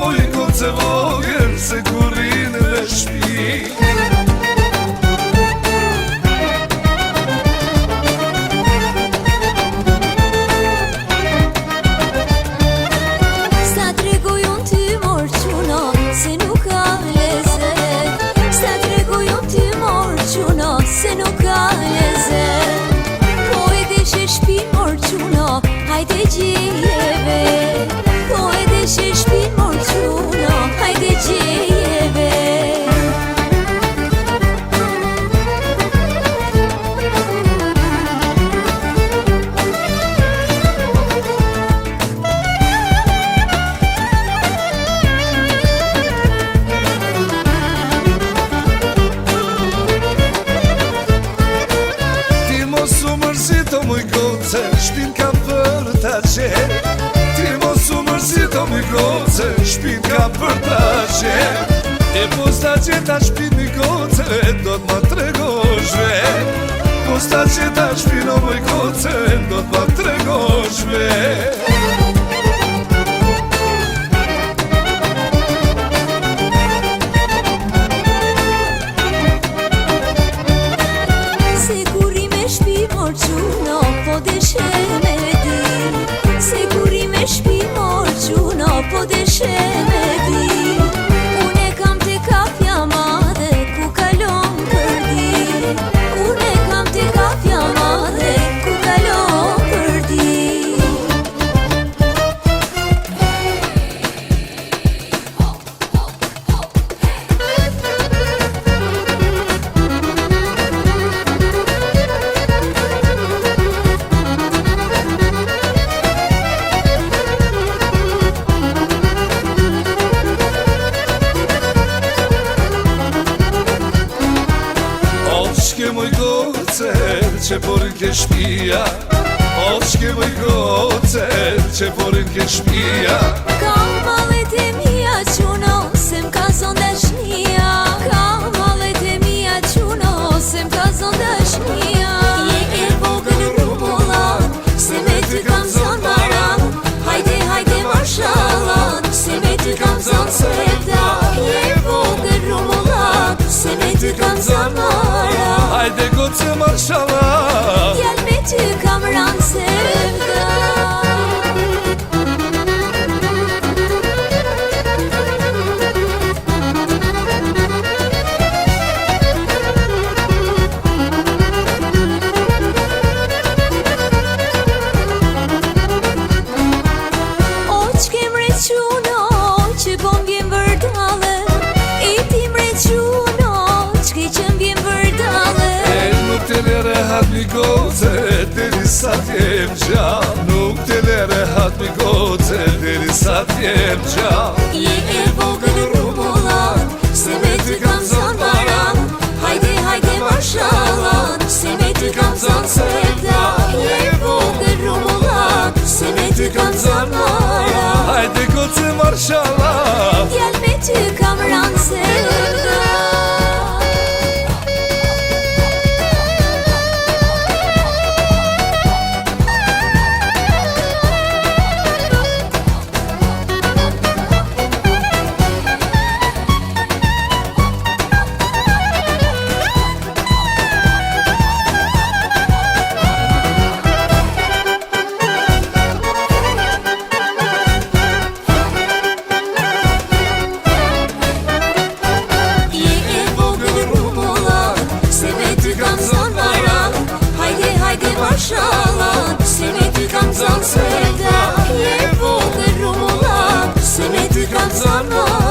moj goce vogel se kurin dhe shpi. Sa tregoj unë ty mor quna se nuk ka lezet. Sa tregoj unë ty mor quna se nuk ka lezet. Po e deshe shpin mor quna, hajde gjejeve. Po e deshe shpin mor quna, hajde gjejeve. Mërzito mëj goce, shpin kam për ta qenë. Ti mos u mërzito mëj goce, shpin kam për ta qenë. E pos ta qeta shpin mëj goce, do t'ma tregosh vet. Pos ta qeta shpin o mëj goce, do t'ma tregosh vet. Po deshe me di, se kur I me shpi mor quna, po deshe me di. Unë e kam te kafja madhe, ku kalon përdi. Unë e kam te kafja madhe, ku kalon përdi. Oczkie mój goce, që porin ke shpia. Oczkie mój goce, që porin ke shpia. Kam malet e mija quno, se m'ka zon dashnia. Kam malet e mija quno, se m'ka zon dashnia. Je e vogël rumullan, se me ty kam zon maran. Hajde, hajde marshallan, se me ty kam zon sevda. Je e vogël rumullan, se me ty kam zon maran. Hajde goce marshallah, Djal me ty kam ran sevda. Që po m'vjen vërdale, e ti mre quno, qke që m'vjen vërdale. e nuk te lere hat mi goce, deri sa t'jem gjall. Nuk te lere hat mi goce, deri sa t'jem gjall. Je e vogël rumullan, se me ty kam zon maran. Hajde, hajde marshallan, se me ty kam zon sevda. Je e vogël rumullan, se me ty kam zon maran. Hajde goce marshallah, Djal me ty kam ran sevda. Marshallah, se me ty kam zon sevda. Je vogël rumullan, se me ty kam zon maran.